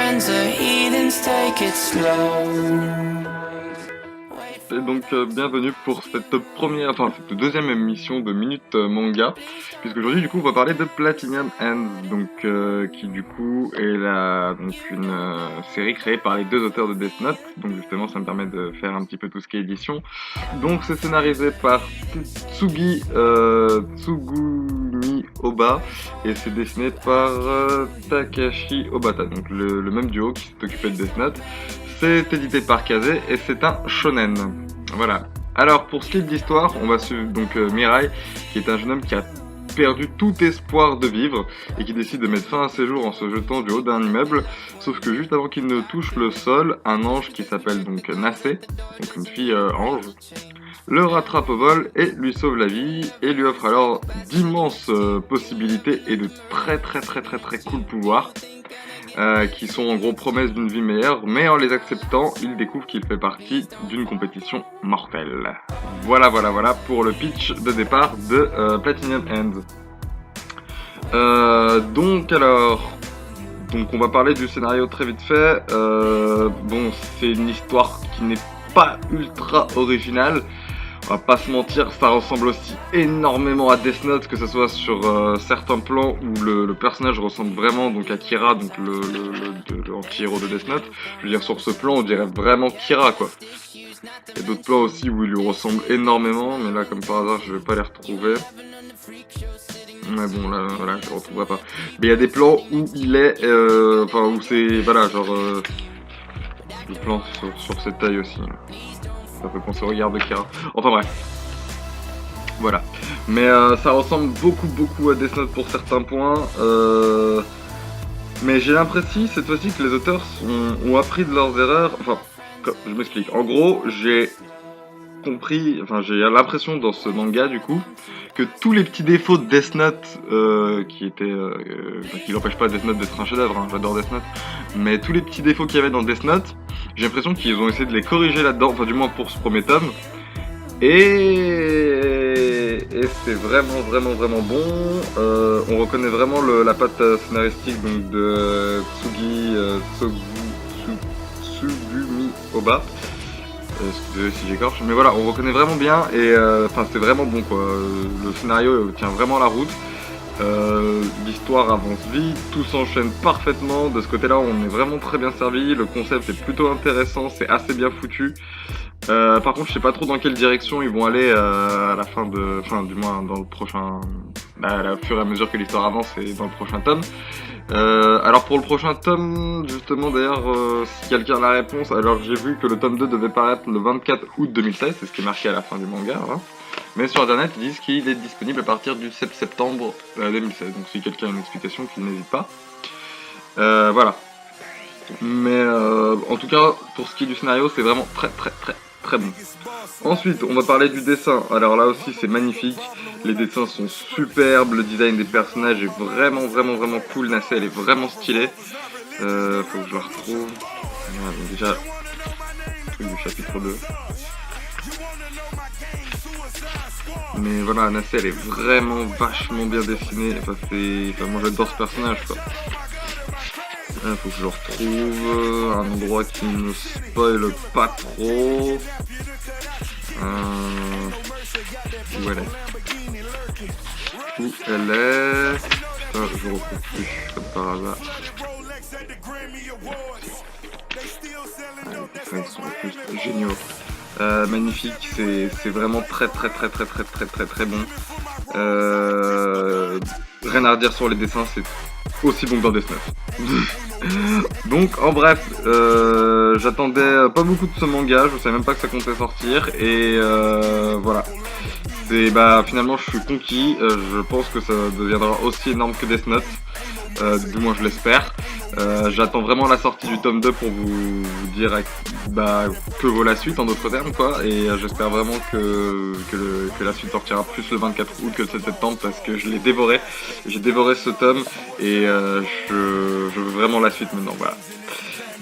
friends are heathens, take it slow. Et donc bienvenue pour cette deuxième émission de Minute Manga, puisque aujourd'hui du coup on va parler de Platinum Ends, donc qui du coup est une série créée par les deux auteurs de Death Note, donc justement ça me permet de faire un petit peu tout ce qui est édition. Donc c'est scénarisé par Tsugumi Oba et c'est dessiné par Takashi Obata, donc le même duo qui s'est occupé de Death Note. C'est édité par Kazé et c'est un shonen. Voilà. Alors pour ce qui est de l'histoire, on va suivre donc Mirai, qui est un jeune homme qui a perdu tout espoir de vivre et qui décide de mettre fin à ses jours en se jetant du haut d'un immeuble. Sauf que juste avant qu'il ne touche le sol, un ange qui s'appelle donc Nasé, donc une fille ange, le rattrape au vol et lui sauve la vie et lui offre alors d'immenses possibilités et de très cool pouvoirs. Qui sont en gros promesses d'une vie meilleure, mais en les acceptant, il découvre qu'il fait partie d'une compétition mortelle. Voilà pour le pitch de départ de Platinum Ends. Donc on va parler du scénario très vite fait. C'est une histoire qui n'est pas ultra originale. On va pas se mentir, ça ressemble aussi énormément à Death Note, que ce soit sur certains plans où le personnage ressemble vraiment donc à Kira, donc l'anti-héros de Death Note. Je veux dire, sur ce plan, on dirait vraiment Kira, quoi. Il y a d'autres plans aussi où il lui ressemble énormément, mais là, comme par hasard, je vais pas les retrouver. Mais bon, là, voilà, je les retrouverai pas. Mais il y a des plans où il est, où c'est, voilà, genre, le plan sur cette taille aussi. Ça fait penser au regard de Kira. Enfin bref. Voilà. Mais ça ressemble beaucoup à Death Note pour certains points. Mais j'ai l'impression cette fois-ci que les auteurs ont appris de leurs erreurs. Enfin, je m'explique. En gros, j'ai l'impression dans ce manga du coup que tous les petits défauts de Death Note qui n'empêchent pas Death Note d'être un chef-d'œuvre, hein, j'adore Death Note, mais tous les petits défauts qu'il y avait dans Death Note, j'ai l'impression qu'ils ont essayé de les corriger là-dedans, enfin du moins pour ce premier tome, et c'est vraiment bon. On reconnaît vraiment la patte scénaristique donc de Tsugumi Oba. Excusez si j'écorche, mais voilà, on reconnaît vraiment bien et c'est vraiment bon quoi. Le scénario tient vraiment la route, l'histoire avance vite, tout s'enchaîne parfaitement. De ce côté-là, on est vraiment très bien servi. Le concept est plutôt intéressant, c'est assez bien foutu. Par contre, je sais pas trop dans quelle direction ils vont aller à la du moins dans le prochain, au fur et à mesure que l'histoire avance et dans le prochain tome. Alors pour le prochain tome, justement d'ailleurs, si quelqu'un a la réponse, alors j'ai vu que le tome 2 devait paraître le 24 août 2016, c'est ce qui est marqué à la fin du manga, hein. Mais sur internet ils disent qu'il est disponible à partir du 7 septembre 2016, donc si quelqu'un a une explication qu'il n'hésite pas. Voilà. Mais en tout cas, pour ce qui est du scénario, c'est vraiment très bon. Ensuite, on va parler du dessin. Alors là aussi, c'est magnifique. Les dessins sont superbes. Le design des personnages est vraiment cool. Nasé, elle est vraiment stylée. Faut que je la retrouve. Voilà, donc déjà, le truc du chapitre 2. Mais voilà, Nasé, elle est vraiment vachement bien dessinée. Moi, j'adore ce personnage, quoi. Faut que je le retrouve. Un endroit qui ne spoil pas trop. Où elle est? Putain, je retrouve plus, comme par hasard. Ils sont juste géniaux. Magnifique, c'est vraiment très bon. Rien à redire sur les dessins, c'est aussi bon que dans Death Note. Donc en bref, j'attendais pas beaucoup de ce manga, je savais même pas que ça comptait sortir et voilà. Finalement je suis conquis, je pense que ça deviendra aussi énorme que Death Note, du moins je l'espère. J'attends vraiment la sortie du tome 2 pour vous dire que vaut la suite en d'autres termes quoi, et j'espère vraiment que la suite sortira plus le 24 août que le 7 septembre parce que je l'ai dévoré, j'ai dévoré ce tome et je veux vraiment la suite maintenant, voilà.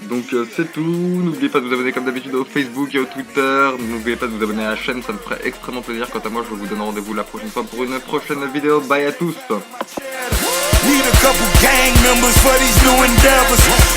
Donc c'est tout, n'oubliez pas de vous abonner comme d'habitude au Facebook et au Twitter, n'oubliez pas de vous abonner à la chaîne, ça me ferait extrêmement plaisir. Quant à moi, je vous donne rendez-vous la prochaine fois pour une prochaine vidéo, bye à tous. Need a couple gang members for these new endeavors.